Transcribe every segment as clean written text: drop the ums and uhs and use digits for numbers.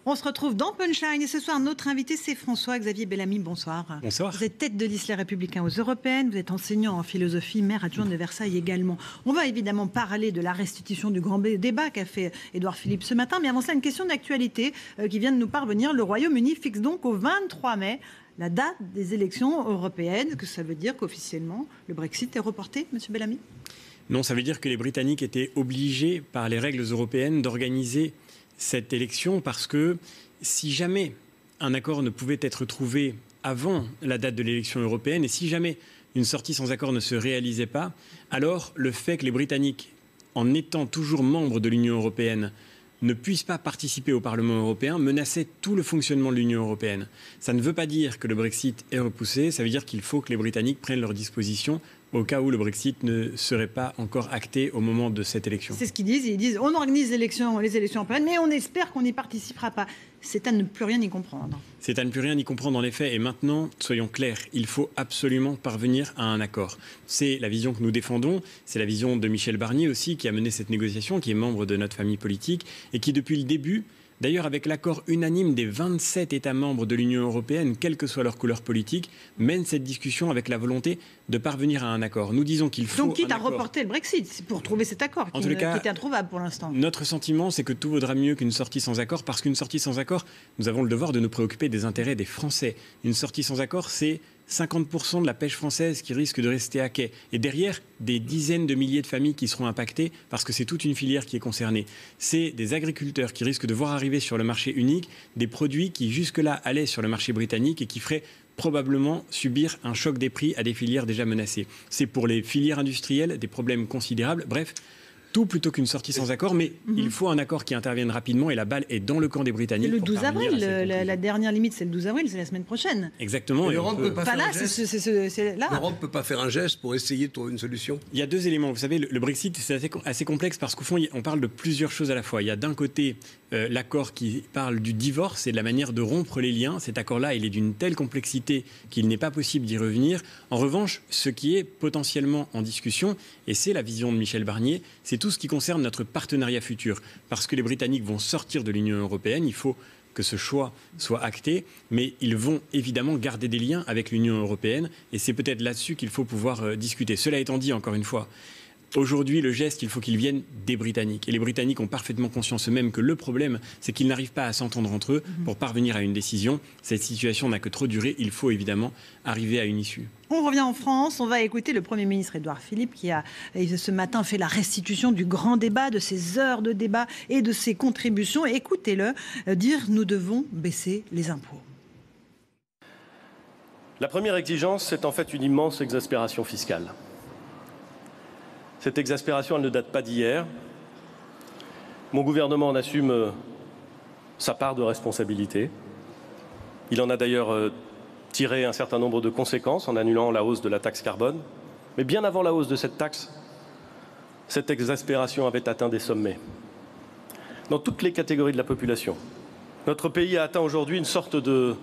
On se retrouve dans Punchline et ce soir, notre invité, c'est François-Xavier Bellamy. Bonsoir. Bonsoir. Vous êtes tête de liste Les Républicains aux Européennes, vous êtes enseignant en philosophie, maire adjoint de Versailles également. On va évidemment parler de la restitution du grand débat qu'a fait Édouard Philippe ce matin, mais avant cela, une question d'actualité qui vient de nous parvenir. Le Royaume-Uni fixe donc au 23 mai la date des élections européennes. Est-ce que ça veut dire qu'officiellement, le Brexit est reporté, M. Bellamy ? Non, ça veut dire que les Britanniques étaient obligés par les règles européennes d'organiser cette élection parce que si jamais un accord ne pouvait être trouvé avant la date de l'élection européenne et si jamais une sortie sans accord ne se réalisait pas, alors le fait que les Britanniques, en étant toujours membres de l'Union européenne, ne puissent pas participer au Parlement européen menaçait tout le fonctionnement de l'Union européenne. Ça ne veut pas dire que le Brexit est repoussé, ça veut dire qu'il faut que les Britanniques prennent leurs dispositions au cas où le Brexit ne serait pas encore acté au moment de cette élection. C'est ce qu'ils disent. Ils disent on organise les élections européennes, mais on espère qu'on n'y participera pas. C'est à ne plus rien y comprendre. C'est à ne plus rien y comprendre en effet. Et maintenant, soyons clairs, il faut absolument parvenir à un accord. C'est la vision que nous défendons. C'est la vision de Michel Barnier aussi qui a mené cette négociation, qui est membre de notre famille politique et qui depuis le début, d'ailleurs avec l'accord unanime des 27 États membres de l'Union européenne, quelle que soit leur couleur politique, mène cette discussion avec la volonté de parvenir à un accord. Nous disons qu'il faut donc quitte à reporter le Brexit pour trouver cet accord qui est introuvable pour l'instant. Notre sentiment, c'est que tout vaudra mieux qu'une sortie sans accord parce qu'une sortie sans accord, nous avons le devoir de nous préoccuper des intérêts des Français. Une sortie sans accord, c'est 50% de la pêche française qui risque de rester à quai. Et derrière, des dizaines de milliers de familles qui seront impactées parce que c'est toute une filière qui est concernée. C'est des agriculteurs qui risquent de voir arriver sur le marché unique des produits qui jusque-là allaient sur le marché britannique et qui feraient probablement subir un choc des prix à des filières déjà menacées. C'est pour les filières industrielles des problèmes considérables. Bref, tout plutôt qu'une sortie sans accord, mais il faut un accord qui intervienne rapidement et la balle est dans le camp des Britanniques. C'est le 12 avril, la dernière limite c'est le 12 avril, c'est la semaine prochaine. Exactement. L'Europe ne peut pas faire un geste. Là. L'Europe ne peut pas faire un geste pour essayer de trouver une solution. Il y a deux éléments. Vous savez, le Brexit, c'est assez complexe parce qu'au fond, on parle de plusieurs choses à la fois. Il y a d'un côté l'accord qui parle du divorce et de la manière de rompre les liens. Cet accord-là, il est d'une telle complexité qu'il n'est pas possible d'y revenir. En revanche, ce qui est potentiellement en discussion, et c'est la vision de Michel Barnier, c'est tout ce qui concerne notre partenariat futur. Parce que les Britanniques vont sortir de l'Union européenne, il faut que ce choix soit acté, mais ils vont évidemment garder des liens avec l'Union européenne, et c'est peut-être là-dessus qu'il faut pouvoir discuter. Cela étant dit, encore une fois, aujourd'hui, le geste, il faut qu'il vienne des Britanniques. Et les Britanniques ont parfaitement conscience eux-mêmes que le problème, c'est qu'ils n'arrivent pas à s'entendre entre eux pour parvenir à une décision. Cette situation n'a que trop duré. Il faut évidemment arriver à une issue. On revient en France. On va écouter le Premier ministre Édouard Philippe qui a ce matin fait la restitution du grand débat, de ses heures de débat et de ses contributions. Écoutez-le dire « Nous devons baisser les impôts ». La première exigence, c'est en fait une immense exaspération fiscale. Cette exaspération, elle ne date pas d'hier. Mon gouvernement en assume sa part de responsabilité. Il en a d'ailleurs tiré un certain nombre de conséquences en annulant la hausse de la taxe carbone. Mais bien avant la hausse de cette taxe, cette exaspération avait atteint des sommets. Dans toutes les catégories de la population, notre pays a atteint aujourd'hui une sorte de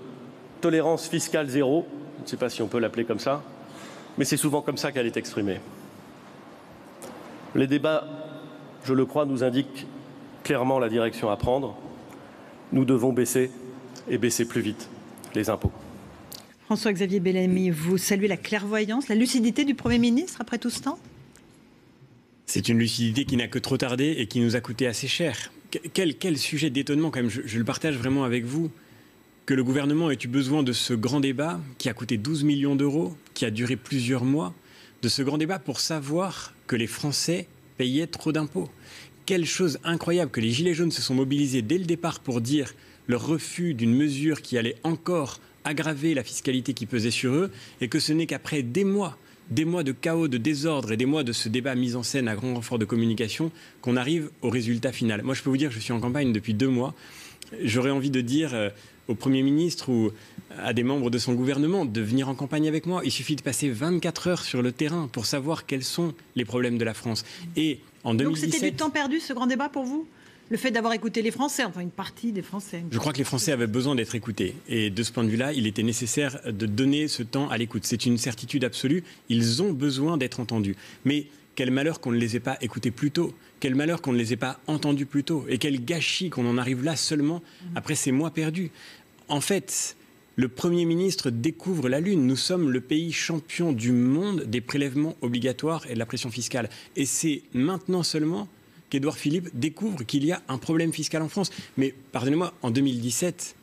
tolérance fiscale zéro. Je ne sais pas si on peut l'appeler comme ça, mais c'est souvent comme ça qu'elle est exprimée. Les débats, je le crois, nous indiquent clairement la direction à prendre. Nous devons baisser, et baisser plus vite, les impôts. François-Xavier Bellamy, vous saluez la clairvoyance, la lucidité du Premier ministre après tout ce temps ? C'est une lucidité qui n'a que trop tardé et qui nous a coûté assez cher. Quel sujet d'étonnement quand même, je le partage vraiment avec vous, que le gouvernement ait eu besoin de ce grand débat qui a coûté 12 millions d'euros, qui a duré plusieurs mois, de ce grand débat pour savoir que les Français payaient trop d'impôts. Quelle chose incroyable que les Gilets jaunes se sont mobilisés dès le départ pour dire leur refus d'une mesure qui allait encore aggraver la fiscalité qui pesait sur eux et que ce n'est qu'après des mois de chaos, de désordre et des mois de ce débat mis en scène à grand renfort de communication qu'on arrive au résultat final. Moi, je peux vous dire que je suis en campagne depuis 2 mois. J'aurais envie de dire au Premier ministre ou à des membres de son gouvernement de venir en campagne avec moi. Il suffit de passer 24 heures sur le terrain pour savoir quels sont les problèmes de la France. Et en 2017... Donc c'était du temps perdu, ce grand débat pour vous ? Le fait d'avoir écouté les Français, enfin une partie des Français. Je crois que les Français avaient besoin d'être écoutés. Et de ce point de vue-là, il était nécessaire de donner ce temps à l'écoute. C'est une certitude absolue. Ils ont besoin d'être entendus. Mais quel malheur qu'on ne les ait pas écoutés plus tôt, quel malheur qu'on ne les ait pas entendus plus tôt, et quel gâchis qu'on en arrive là seulement après ces mois perdus. En fait, le Premier ministre découvre la Lune. Nous sommes le pays champion du monde des prélèvements obligatoires et de la pression fiscale. Et c'est maintenant seulement qu'Édouard Philippe découvre qu'il y a un problème fiscal en France. Mais pardonnez-moi, en 2017,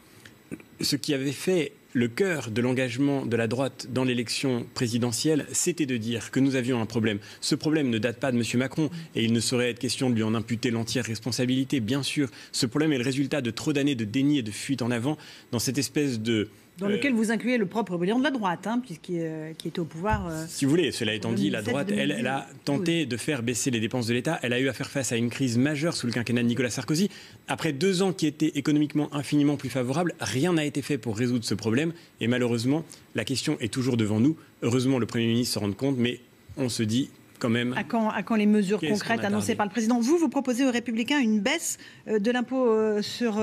ce qui avait fait le cœur de l'engagement de la droite dans l'élection présidentielle, c'était de dire que nous avions un problème. Ce problème ne date pas de M. Macron et il ne saurait être question de lui en imputer l'entière responsabilité, bien sûr. Ce problème est le résultat de trop d'années de déni et de fuite en avant dans cette espèce de... Dans lequel vous incluez le propre président de la droite, qui était au pouvoir. Si vous voulez, cela étant dit, la droite, elle a tenté de faire baisser les dépenses de l'État. Elle a eu à faire face à une crise majeure sous le quinquennat de Nicolas Sarkozy. Après 2 ans qui étaient économiquement infiniment plus favorables, rien n'a été fait pour résoudre ce problème. Et malheureusement, la question est toujours devant nous. Heureusement, le Premier ministre se rend compte, mais on se dit... Quand même. À quand les mesures concrètes annoncées par le président? Vous proposez aux Républicains une baisse de l'impôt sur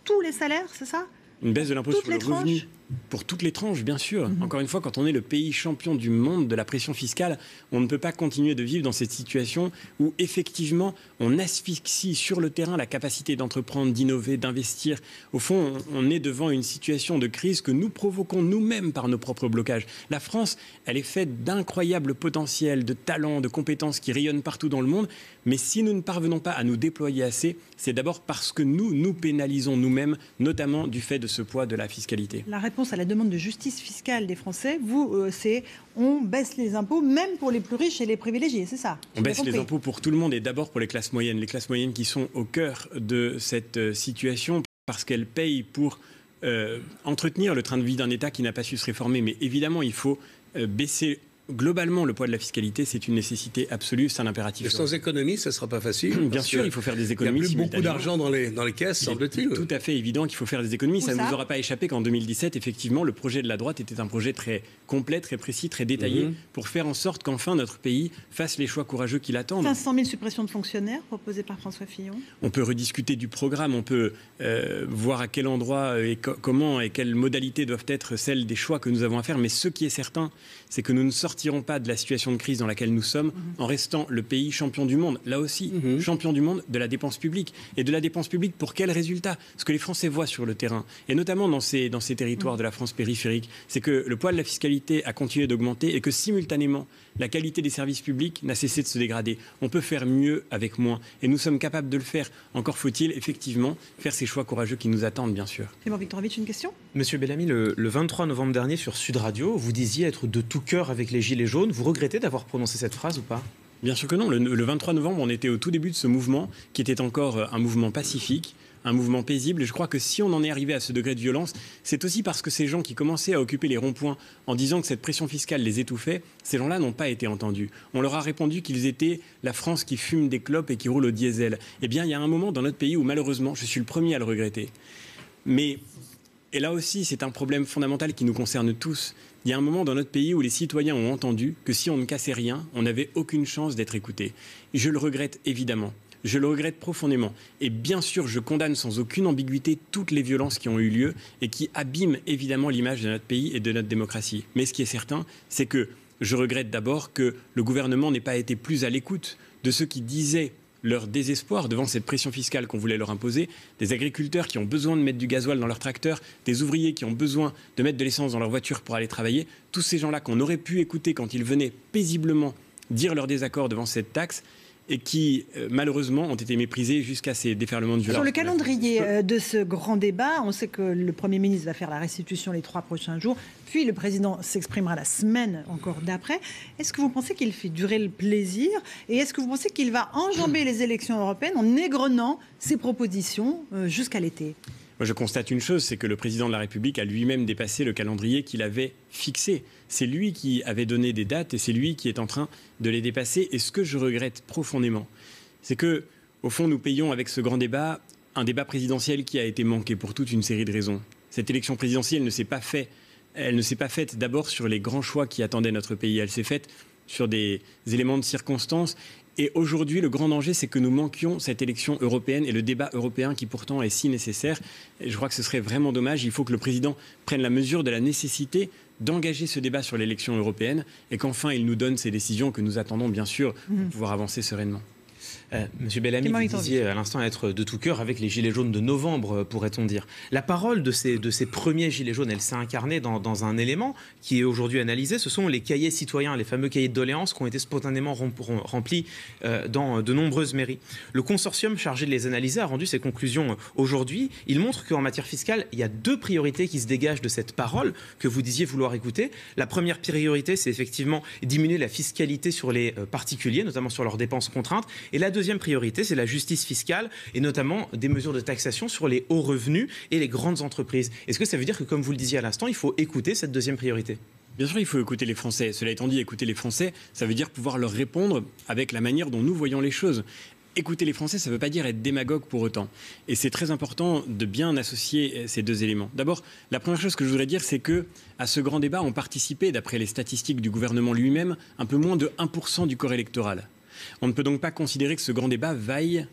tous les salaires, c'est ça? Une baisse de l'impôt sur le revenu pour toutes les tranches, bien sûr. Encore une fois, quand on est le pays champion du monde de la pression fiscale, on ne peut pas continuer de vivre dans cette situation où, effectivement, on asphyxie sur le terrain la capacité d'entreprendre, d'innover, d'investir. Au fond, on est devant une situation de crise que nous provoquons nous-mêmes par nos propres blocages. La France, elle est faite d'incroyables potentiels, de talents, de compétences qui rayonnent partout dans le monde. Mais si nous ne parvenons pas à nous déployer assez, c'est d'abord parce que nous pénalisons nous-mêmes, notamment du fait de ce poids de la fiscalité. La réponse à la demande de justice fiscale des Français, c'est on baisse les impôts même pour les plus riches et les privilégiés, c'est ça? On baisse les impôts pour tout le monde et d'abord pour les classes moyennes. Les classes moyennes qui sont au cœur de cette situation parce qu'elles payent pour entretenir le train de vie d'un État qui n'a pas su se réformer. Mais évidemment, il faut baisser... Globalement, le poids de la fiscalité, c'est une nécessité absolue, c'est un impératif. Mais sans économie, ça ne sera pas facile. Bien sûr, il faut faire des économies. Il n'y a plus beaucoup d'argent dans les caisses, semble-t-il. Tout à fait évident qu'il faut faire des économies. Ça ne vous aura pas échappé qu'en 2017, effectivement, le projet de la droite était un projet très complet, très précis, très détaillé, pour faire en sorte qu'enfin notre pays fasse les choix courageux qui l'attendent. 500 000 suppressions de fonctionnaires proposées par François Fillon. On peut rediscuter du programme, on peut voir à quel endroit et comment et quelles modalités doivent être celles des choix que nous avons à faire. Mais ce qui est certain, c'est que nous ne sortirons pas de la situation de crise dans laquelle nous sommes en restant le pays champion du monde. Là aussi, champion du monde de la dépense publique. Et de la dépense publique pour quel résultat? Ce que les Français voient sur le terrain, et notamment dans ces territoires de la France périphérique, c'est que le poids de la fiscalité a continué d'augmenter et que simultanément, la qualité des services publics n'a cessé de se dégrader. On peut faire mieux avec moins. Et nous sommes capables de le faire. Encore faut-il effectivement faire ces choix courageux qui nous attendent, bien sûr. Clément Viktorovitch, une question? Monsieur Bellamy, le 23 novembre dernier sur Sud Radio, vous disiez être de tout cœur avec les Gilets jaunes. Vous regrettez d'avoir prononcé cette phrase ou pas? Bien sûr que non. Le 23 novembre, on était au tout début de ce mouvement, qui était encore un mouvement pacifique, un mouvement paisible. Et je crois que si on en est arrivé à ce degré de violence, c'est aussi parce que ces gens qui commençaient à occuper les ronds-points en disant que cette pression fiscale les étouffait, ces gens-là n'ont pas été entendus. On leur a répondu qu'ils étaient la France qui fume des clopes et qui roule au diesel. Eh bien, il y a un moment dans notre pays où, malheureusement, je suis le premier à le regretter. Mais, et là aussi, c'est un problème fondamental qui nous concerne tous. Il y a un moment dans notre pays où les citoyens ont entendu que si on ne cassait rien, on n'avait aucune chance d'être écouté. Je le regrette évidemment. Je le regrette profondément. Et bien sûr, je condamne sans aucune ambiguïté toutes les violences qui ont eu lieu et qui abîment évidemment l'image de notre pays et de notre démocratie. Mais ce qui est certain, c'est que je regrette d'abord que le gouvernement n'ait pas été plus à l'écoute de ceux qui disaient leur désespoir devant cette pression fiscale qu'on voulait leur imposer, des agriculteurs qui ont besoin de mettre du gasoil dans leurs tracteurs, des ouvriers qui ont besoin de mettre de l'essence dans leur voiture pour aller travailler, tous ces gens-là qu'on aurait pu écouter quand ils venaient paisiblement dire leur désaccord devant cette taxe, et qui, malheureusement, ont été méprisés jusqu'à ces déferlements de violence. Sur le calendrier de ce grand débat, on sait que le Premier ministre va faire la restitution les 3 prochains jours, puis le Président s'exprimera la semaine encore d'après. Est-ce que vous pensez qu'il fait durer le plaisir? Et est-ce que vous pensez qu'il va enjamber les élections européennes en égrenant ses propositions jusqu'à l'été? Moi, je constate une chose, c'est que le président de la République a lui-même dépassé le calendrier qu'il avait fixé. C'est lui qui avait donné des dates et c'est lui qui est en train de les dépasser. Et ce que je regrette profondément, c'est que, au fond, nous payons avec ce grand débat un débat présidentiel qui a été manqué pour toute une série de raisons. Cette élection présidentielle ne s'est pas faite. Elle ne s'est pas faite d'abord sur les grands choix qui attendaient notre pays. Elle s'est faite sur des éléments de circonstance Et aujourd'hui, le grand danger, c'est que nous manquions cette élection européenne et le débat européen qui pourtant est si nécessaire. Et je crois que ce serait vraiment dommage. Il faut que le président prenne la mesure de la nécessité d'engager ce débat sur l'élection européenne et qu'enfin il nous donne ces décisions que nous attendons bien sûr pour pouvoir avancer sereinement. Monsieur Bellamy, vous disiez à l'instant être de tout cœur avec les Gilets jaunes de novembre, pourrait-on dire. La parole de ces premiers Gilets jaunes, elle s'est incarnée dans un élément qui est aujourd'hui analysé. Ce sont les cahiers citoyens, les fameux cahiers de doléances qui ont été spontanément remplis dans de nombreuses mairies. Le consortium chargé de les analyser a rendu ses conclusions aujourd'hui. Il montre qu'en matière fiscale, il y a 2 priorités qui se dégagent de cette parole que vous disiez vouloir écouter. La première priorité, c'est effectivement diminuer la fiscalité sur les particuliers, notamment sur leurs dépenses contraintes. Et la deuxième priorité, c'est la justice fiscale et notamment des mesures de taxation sur les hauts revenus et les grandes entreprises. Est-ce que ça veut dire que, comme vous le disiez à l'instant, il faut écouter cette deuxième priorité ? Bien sûr, il faut écouter les Français. Cela étant dit, écouter les Français, ça veut dire pouvoir leur répondre avec la manière dont nous voyons les choses. Écouter les Français, ça ne veut pas dire être démagogue pour autant. Et c'est très important de bien associer ces 2 éléments. D'abord, la première chose que je voudrais dire, c'est que à ce grand débat ont participé, d'après les statistiques du gouvernement lui-même, un peu moins de 1% du corps électoral. On ne peut donc pas considérer que ce grand débat vaille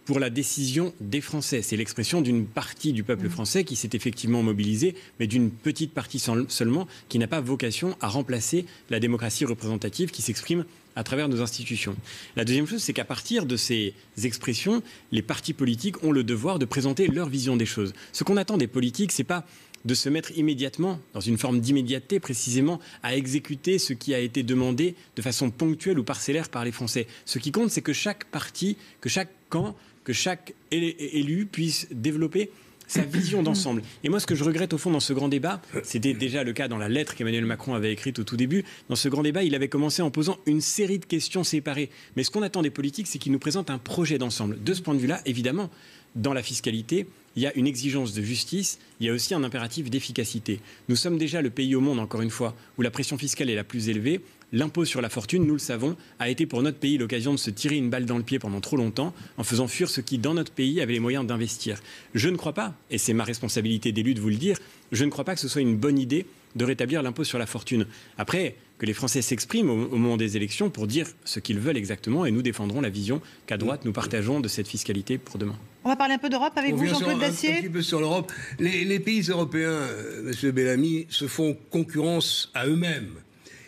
pour la décision des Français. C'est l'expression d'une partie du peuple français qui s'est effectivement mobilisée, mais d'une petite partie seulement, qui n'a pas vocation à remplacer la démocratie représentative qui s'exprime à travers nos institutions. La deuxième chose, c'est qu'à partir de ces expressions, les partis politiques ont le devoir de présenter leur vision des choses. Ce qu'on attend des politiques, c'est pas de se mettre immédiatement, dans une forme d'immédiateté précisément, à exécuter ce qui a été demandé de façon ponctuelle ou parcellaire par les Français. Ce qui compte, c'est que chaque parti, que chaque camp, que chaque élu puisse développer sa vision d'ensemble. Et moi, ce que je regrette au fond dans ce grand débat, c'était déjà le cas dans la lettre qu'Emmanuel Macron avait écrite au tout début. Dans ce grand débat, il avait commencé en posant une série de questions séparées. Mais ce qu'on attend des politiques, c'est qu'ils nous présentent un projet d'ensemble. De ce point de vue-là, évidemment, dans la fiscalité, il y a une exigence de justice, il y a aussi un impératif d'efficacité. Nous sommes déjà le pays au monde, encore une fois, où la pression fiscale est la plus élevée. L'impôt sur la fortune, nous le savons, a été pour notre pays l'occasion de se tirer une balle dans le pied pendant trop longtemps en faisant fuir ceux qui, dans notre pays, avaient les moyens d'investir. Je ne crois pas, et c'est ma responsabilité d'élu de vous le dire, je ne crois pas que ce soit une bonne idée de rétablir l'impôt sur la fortune. Après, que les Français s'expriment au moment des élections pour dire ce qu'ils veulent exactement, et nous défendrons la vision qu'à droite, nous partageons de cette fiscalité pour demain. On va parler un peu d'Europe avec vous, Jean-Claude Dacier. Un petit peu sur l'Europe. Les pays européens, M. Bellamy, se font concurrence à eux-mêmes.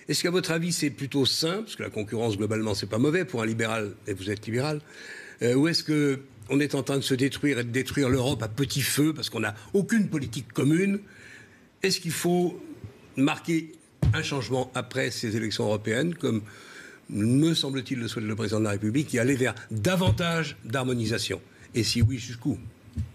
Est-ce qu'à votre avis, c'est plutôt sain, parce que la concurrence, globalement, c'est pas mauvais pour un libéral, et vous êtes libéral, ou est-ce qu'on est en train de se détruire et de détruire l'Europe à petit feu, parce qu'on n'a aucune politique commune? Est-ce qu'il faut marquer un changement après ces élections européennes, comme me semble-t-il le souhaite le président de la République, qui allait vers davantage d'harmonisation? Et si oui, jusqu'où?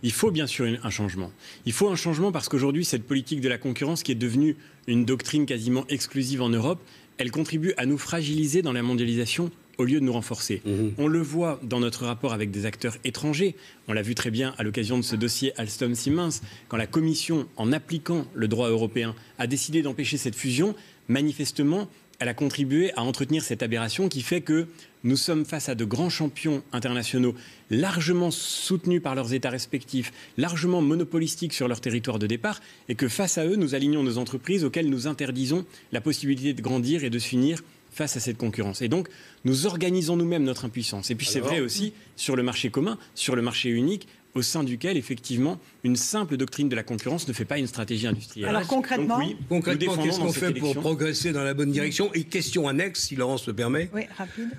Il faut bien sûr un changement. Il faut un changement parce qu'aujourd'hui, cette politique de la concurrence qui est devenue une doctrine quasiment exclusive en Europe, elle contribue à nous fragiliser dans la mondialisation au lieu de nous renforcer. On le voit dans notre rapport avec des acteurs étrangers. On l'a vu très bien à l'occasion de ce dossier Alstom-Siemens, quand la Commission, en appliquant le droit européen, a décidé d'empêcher cette fusion. Manifestement, elle a contribué à entretenir cette aberration qui fait que nous sommes face à de grands champions internationaux largement soutenus par leurs États respectifs, largement monopolistiques sur leur territoire de départ, et que face à eux, nous alignons nos entreprises auxquelles nous interdisons la possibilité de grandir et de s'unir face à cette concurrence. Et donc, nous organisons nous-mêmes notre impuissance. Et puis c'est vrai aussi sur le marché commun, sur le marché unique, au sein duquel, effectivement, une simple doctrine de la concurrence ne fait pas une stratégie industrielle. Alors concrètement, donc, oui, qu'est-ce qu'on fait pour progresser dans la bonne direction? Et question annexe, si Laurence le permet. Oui, rapide.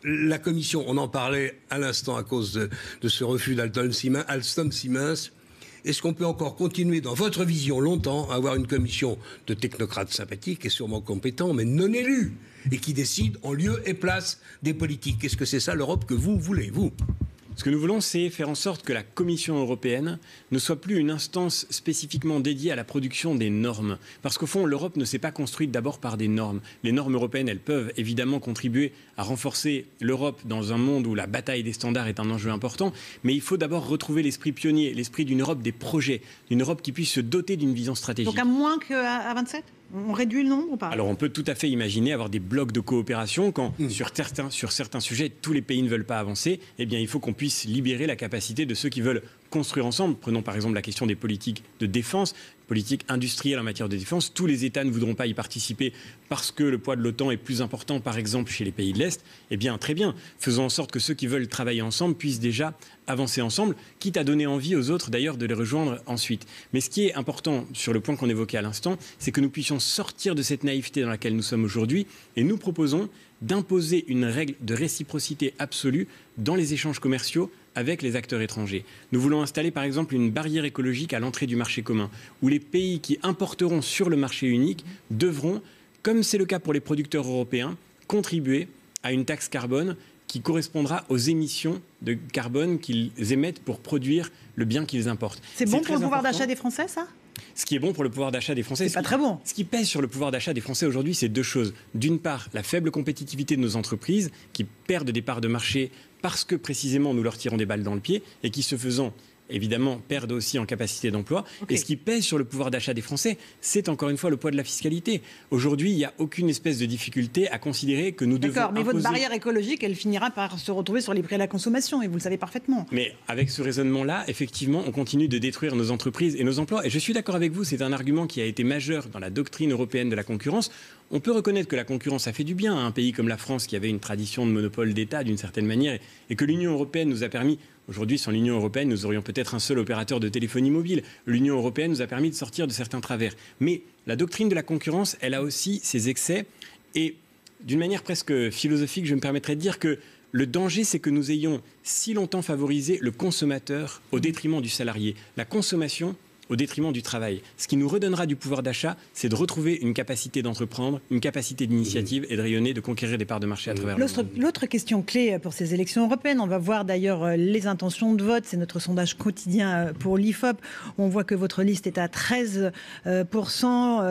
La Commission, on en parlait à l'instant à cause de ce refus d'Alstom-Siemens. Est-ce qu'on peut encore continuer, dans votre vision, longtemps, à avoir une commission de technocrates sympathiques et sûrement compétents, mais non élus, et qui décident en lieu et place des politiques? Est-ce que c'est ça l'Europe que vous voulez, vous? Ce que nous voulons, c'est faire en sorte que la Commission européenne ne soit plus une instance spécifiquement dédiée à la production des normes. Parce qu'au fond, l'Europe ne s'est pas construite d'abord par des normes. Les normes européennes, elles peuvent évidemment contribuer à renforcer l'Europe dans un monde où la bataille des standards est un enjeu important. Mais il faut d'abord retrouver l'esprit pionnier, l'esprit d'une Europe des projets, d'une Europe qui puisse se doter d'une vision stratégique. Donc à moins qu'à 27 ? On réduit le nombre ou pas? Alors on peut tout à fait imaginer avoir des blocs de coopération quand sur certains sujets tous les pays ne veulent pas avancer. Eh bien il faut qu'on puisse libérer la capacité de ceux qui veulent construire ensemble. Prenons par exemple la question des politiques de défense, politique industrielle en matière de défense. Tous les États ne voudront pas y participer parce que le poids de l'OTAN est plus important, par exemple, chez les pays de l'Est. Eh bien, très bien. Faisons en sorte que ceux qui veulent travailler ensemble puissent déjà avancer ensemble, quitte à donner envie aux autres, d'ailleurs, de les rejoindre ensuite. Mais ce qui est important sur le point qu'on évoquait à l'instant, c'est que nous puissions sortir de cette naïveté dans laquelle nous sommes aujourd'hui, et nous proposons d'imposer une règle de réciprocité absolue dans les échanges commerciaux avec les acteurs étrangers. Nous voulons installer par exemple une barrière écologique à l'entrée du marché commun, où les pays qui importeront sur le marché unique devront, comme c'est le cas pour les producteurs européens, contribuer à une taxe carbone qui correspondra aux émissions de carbone qu'ils émettent pour produire le bien qu'ils importent. C'est bon pour le pouvoir d'achat des Français, ça ? Ce qui est bon pour le pouvoir d'achat des Français, c'est pas très bon. Ce qui pèse sur le pouvoir d'achat des Français aujourd'hui, c'est deux choses. D'une part, la faible compétitivité de nos entreprises qui perdent des parts de marché parce que précisément nous leur tirons des balles dans le pied et qui, ce faisant, évidemment, perdent aussi en capacité d'emploi. Okay. Et ce qui pèse sur le pouvoir d'achat des Français, c'est encore une fois le poids de la fiscalité. Aujourd'hui, il n'y a aucune espèce de difficulté à considérer que nous devons imposer... D'accord, mais votre barrière écologique, elle finira par se retrouver sur les prix à la consommation, et vous le savez parfaitement. Mais avec ce raisonnement-là, effectivement, on continue de détruire nos entreprises et nos emplois. Et je suis d'accord avec vous, c'est un argument qui a été majeur dans la doctrine européenne de la concurrence. On peut reconnaître que la concurrence a fait du bien à un pays comme la France, qui avait une tradition de monopole d'État d'une certaine manière, et que l'Union européenne nous a permis... Aujourd'hui, sans l'Union européenne, nous aurions peut-être un seul opérateur de téléphonie mobile. L'Union européenne nous a permis de sortir de certains travers. Mais la doctrine de la concurrence, elle a aussi ses excès. Et d'une manière presque philosophique, je me permettrais de dire que le danger, c'est que nous ayons si longtemps favorisé le consommateur au détriment du salarié. La consommation au détriment du travail. Ce qui nous redonnera du pouvoir d'achat, c'est de retrouver une capacité d'entreprendre, une capacité d'initiative et de rayonner, de conquérir des parts de marché à travers le monde. L'autre question clé pour ces élections européennes, on va voir d'ailleurs les intentions de vote, c'est notre sondage quotidien pour l'IFOP. On voit que votre liste est à 13%,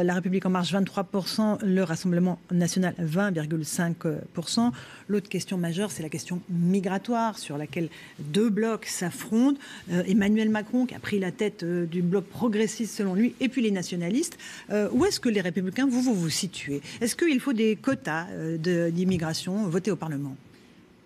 La République En Marche 23%, le Rassemblement National 20,5%. L'autre question majeure, c'est la question migratoire sur laquelle deux blocs s'affrontent. Emmanuel Macron qui a pris la tête du bloc progressiste selon lui, et puis les nationalistes. Où est-ce que les Républicains, vous situez ? Est-ce qu'il faut des quotas d'immigration votés au Parlement ?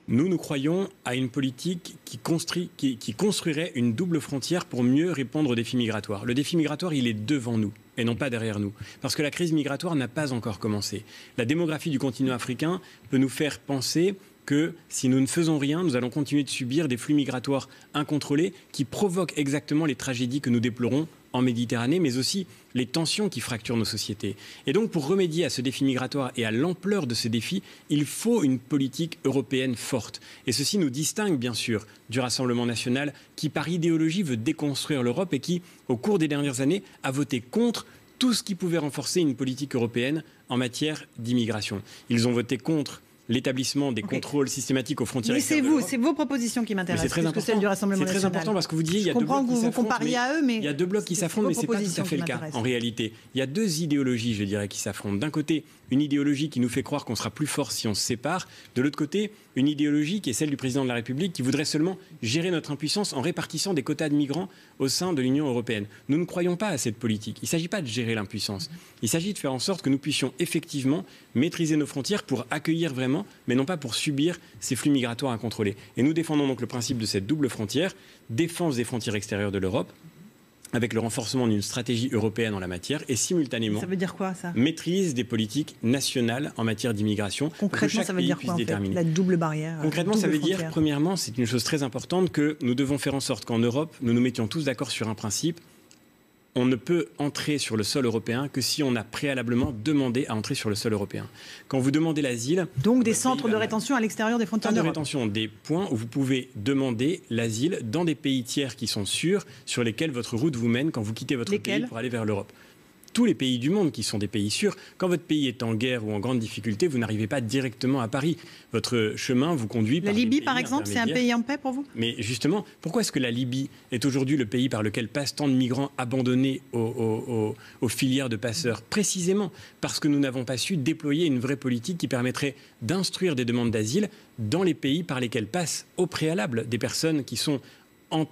Nous croyons à une politique qui construirait une double frontière pour mieux répondre aux défis migratoires. Le défi migratoire, il est devant nous et non pas derrière nous. Parce que la crise migratoire n'a pas encore commencé. La démographie du continent africain peut nous faire penser que si nous ne faisons rien, nous allons continuer de subir des flux migratoires incontrôlés qui provoquent exactement les tragédies que nous déplorons en Méditerranée, mais aussi les tensions qui fracturent nos sociétés. Et donc, pour remédier à ce défi migratoire et à l'ampleur de ce défi, il faut une politique européenne forte. Et ceci nous distingue, bien sûr, du Rassemblement national qui, par idéologie, veut déconstruire l'Europe et qui, au cours des dernières années, a voté contre tout ce qui pouvait renforcer une politique européenne en matière d'immigration. Ils ont voté contre l'établissement des contrôles systématiques aux frontières extérieures. Mais c'est vos propositions qui m'intéressent, plus que celles du Rassemblement national. C'est très important parce que vous disiez, il y a deux blocs qui s'affrontent, il y a deux blocs qui s'affrontent, mais ce n'est pas tout à fait le cas en réalité. Il y a deux idéologies, je dirais, qui s'affrontent. D'un côté, une idéologie qui nous fait croire qu'on sera plus fort si on se sépare. De l'autre côté, une idéologie qui est celle du président de la République qui voudrait seulement gérer notre impuissance en répartissant des quotas de migrants au sein de l'Union européenne. Nous ne croyons pas à cette politique. Il ne s'agit pas de gérer l'impuissance. Il s'agit de faire en sorte que nous puissions effectivement maîtriser nos frontières pour accueillir vraiment, mais non pas pour subir ces flux migratoires incontrôlés. Et nous défendons donc le principe de cette double frontière, défense des frontières extérieures de l'Europe, avec le renforcement d'une stratégie européenne en la matière et simultanément ça veut dire quoi, ça ? Maîtrise des politiques nationales en matière d'immigration. Concrètement, ça veut dire quoi, en fait, la double barrière ? Concrètement, ça veut dire, premièrement, c'est une chose très importante, que nous devons faire en sorte qu'en Europe, nous nous mettions tous d'accord sur un principe. On ne peut entrer sur le sol européen que si on a préalablement demandé à entrer sur le sol européen. Quand vous demandez l'asile... Donc des centres de rétention à l'extérieur des frontières d'Europe. Pas de rétention, des points où vous pouvez demander l'asile dans des pays tiers qui sont sûrs, sur lesquels votre route vous mène quand vous quittez votre pays pour aller vers l'Europe. Tous les pays du monde qui sont des pays sûrs, quand votre pays est en guerre ou en grande difficulté, vous n'arrivez pas directement à Paris. Votre chemin vous conduit par la Libye, par exemple, c'est un pays en paix pour vous ? Mais justement, pourquoi est-ce que la Libye est aujourd'hui le pays par lequel passent tant de migrants abandonnés aux filières de passeurs ? Précisément parce que nous n'avons pas su déployer une vraie politique qui permettrait d'instruire des demandes d'asile dans les pays par lesquels passent au préalable des personnes qui sont en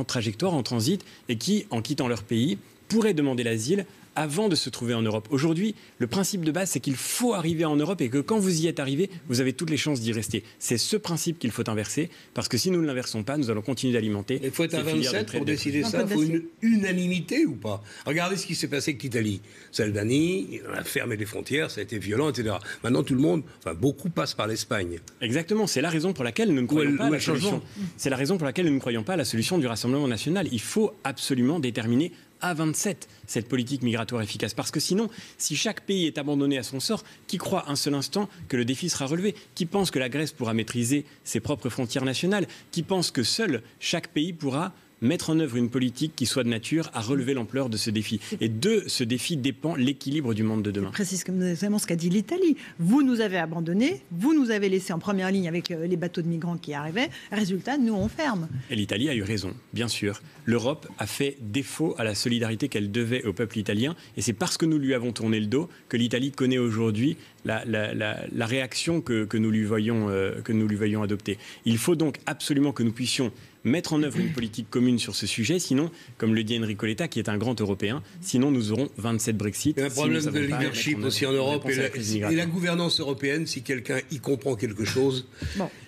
trajectoire, en transit, et qui, en quittant leur pays, pourraient demander l'asile avant de se trouver en Europe. Aujourd'hui, le principe de base, c'est qu'il faut arriver en Europe et que quand vous y êtes arrivé, vous avez toutes les chances d'y rester. C'est ce principe qu'il faut inverser, parce que si nous ne l'inversons pas, nous allons continuer d'alimenter. Il faut être à 27 pour décider ça. Il faut une unanimité ou pas? Regardez ce qui s'est passé avec l'Italie. Salvini, il a fermé les frontières, ça a été violent, etc. Maintenant, tout le monde, enfin beaucoup passent par l'Espagne. Exactement. C'est la raison pour laquelle nous ne croyons pas à la solution. C'est la raison pour laquelle nous ne croyons pas à la solution du Rassemblement national. Il faut absolument déterminer à 27 cette politique migratoire efficace. Parce que sinon, si chaque pays est abandonné à son sort, qui croit un seul instant que le défi sera relevé? Qui pense que la Grèce pourra maîtriser ses propres frontières nationales? Qui pense que seul chaque pays pourra mettre en œuvre une politique qui soit de nature à relever l'ampleur de ce défi? Et de ce défi dépend l'équilibre du monde de demain. Je précise exactement ce qu'a dit l'Italie. Vous nous avez abandonnés, vous nous avez laissés en première ligne avec les bateaux de migrants qui arrivaient. Résultat, nous, on ferme. Et l'Italie a eu raison, bien sûr. L'Europe a fait défaut à la solidarité qu'elle devait au peuple italien. Et c'est parce que nous lui avons tourné le dos que l'Italie connaît aujourd'hui la réaction que nous lui voyons adopter. Il faut donc absolument que nous puissions mettre en œuvre une politique commune sur ce sujet, sinon, comme le dit Enrico Letta, qui est un grand Européen, sinon nous aurons 27 Brexit. Il y a un problème de leadership aussi en Europe et la gouvernance européenne, si quelqu'un y comprend quelque chose,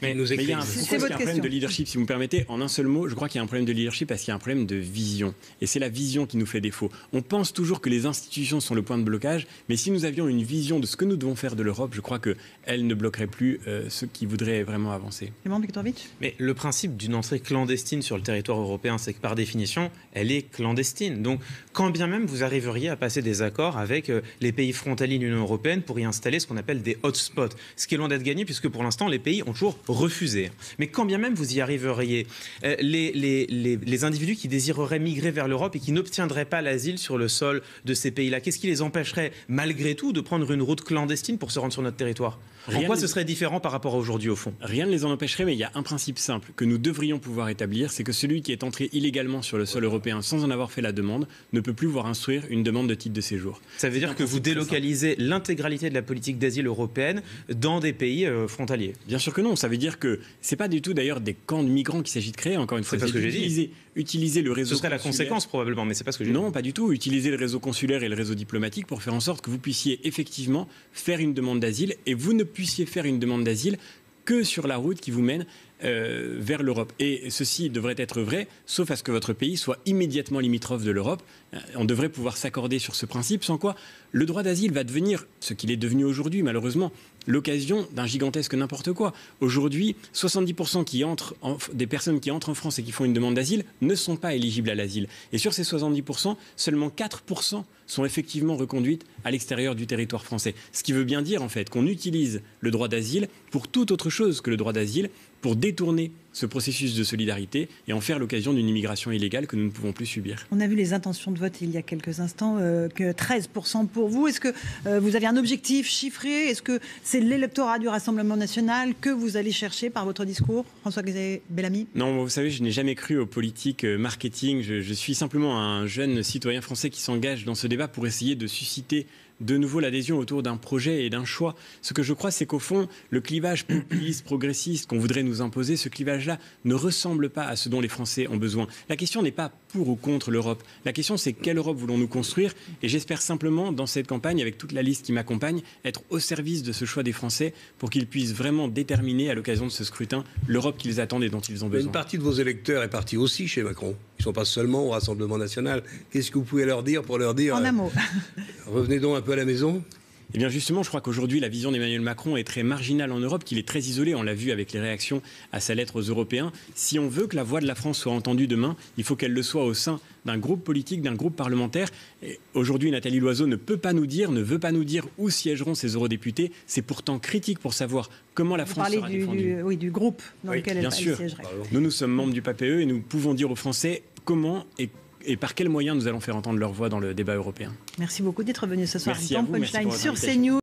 mais nous écrit. Il y a un problème de leadership, si vous me permettez, en un seul mot, je crois qu'il y a un problème de leadership parce qu'il y a un problème de vision. Et c'est la vision qui nous fait défaut. On pense toujours que les institutions sont le point de blocage, mais si nous avions une vision de ce que nous devons faire de l'Europe, je crois qu'elle ne bloquerait plus ceux qui voudraient vraiment avancer. Mais le principe d'une entrée clandestine sur le territoire européen, c'est que par définition, elle est clandestine. Donc, quand bien même vous arriveriez à passer des accords avec les pays frontaliers de l'Union européenne pour y installer ce qu'on appelle des hotspots, ce qui est loin d'être gagné puisque pour l'instant, les pays ont toujours refusé. Mais quand bien même vous y arriveriez, les individus qui désireraient migrer vers l'Europe et qui n'obtiendraient pas l'asile sur le sol de ces pays-là, qu'est-ce qui les empêcherait malgré tout de prendre une route clandestine pour se rendre sur notre territoire? En quoi ce serait différent par rapport à aujourd'hui, au fond? Rien ne les en empêcherait, mais il y a un principe simple que nous devrions pouvoir établir, c'est que celui qui est entré illégalement sur le sol européen sans en avoir fait la demande ne peut plus voir instruire une demande de titre de séjour. Ça veut dire que vous délocalisez l'intégralité de la politique d'asile européenne dans des pays frontaliers? Bien sûr que non. Ça veut dire que c'est pas du tout d'ailleurs des camps de migrants qu'il s'agit de créer. Encore une fois, c'est ce que j'ai dit. Utiliser le réseau. Ce serait la conséquence probablement, mais c'est pas ce que j'ai dit. Non, pas du tout. Utiliser le réseau consulaire et le réseau diplomatique pour faire en sorte que vous puissiez effectivement faire une demande d'asile et vous ne puissiez faire une demande d'asile que sur la route qui vous mène vers l'Europe. Et ceci devrait être vrai, sauf à ce que votre pays soit immédiatement limitrophe de l'Europe. On devrait pouvoir s'accorder sur ce principe, sans quoi le droit d'asile va devenir, ce qu'il est devenu aujourd'hui malheureusement, l'occasion d'un gigantesque n'importe quoi. Aujourd'hui, 70% des personnes qui entrent en France et qui font une demande d'asile ne sont pas éligibles à l'asile. Et sur ces 70%, seulement 4% sont effectivement reconduites à l'extérieur du territoire français. Ce qui veut bien dire en fait qu'on utilise le droit d'asile pour toute autre chose que le droit d'asile, pour détourner ce processus de solidarité et en faire l'occasion d'une immigration illégale que nous ne pouvons plus subir. On a vu les intentions de vote il y a quelques instants, que 13% pour vous. Est-ce que vous avez un objectif chiffré? Est-ce que c'est l'électorat du Rassemblement national que vous allez chercher par votre discours, François-Xavier Bellamy? Non, vous savez, je n'ai jamais cru aux politiques marketing. Je suis simplement un jeune citoyen français qui s'engage dans ce débat pour essayer de susciter de nouveau l'adhésion autour d'un projet et d'un choix. Ce que je crois, c'est qu'au fond, le clivage populiste, progressiste qu'on voudrait nous imposer, ce clivage-là ne ressemble pas à ce dont les Français ont besoin. La question n'est pas pour ou contre l'Europe. La question, c'est quelle Europe voulons-nous construire? Et j'espère simplement, dans cette campagne, avec toute la liste qui m'accompagne, être au service de ce choix des Français pour qu'ils puissent vraiment déterminer, à l'occasion de ce scrutin, l'Europe qu'ils attendent et dont ils ont besoin. Une partie de vos électeurs est partie aussi chez Macron. Ils ne sont pas seulement au Rassemblement national. Qu'est-ce que vous pouvez leur dire pour leur dire... En un mot. Revenez donc un peu à la maison. Eh bien justement, je crois qu'aujourd'hui, la vision d'Emmanuel Macron est très marginale en Europe, qu'il est très isolé. On l'a vu avec les réactions à sa lettre aux Européens. Si on veut que la voix de la France soit entendue demain, il faut qu'elle le soit au sein d'un groupe politique, d'un groupe parlementaire. Aujourd'hui, Nathalie Loiseau ne veut pas nous dire où siégeront ces eurodéputés. C'est pourtant critique pour savoir comment la France sera défendue. Du groupe dans lequel elle siégerait. Nous sommes membres du PPE et nous pouvons dire aux Français comment et par quels moyens nous allons faire entendre leur voix dans le débat européen. Merci beaucoup d'être venu ce soir dans Punchline sur CNews.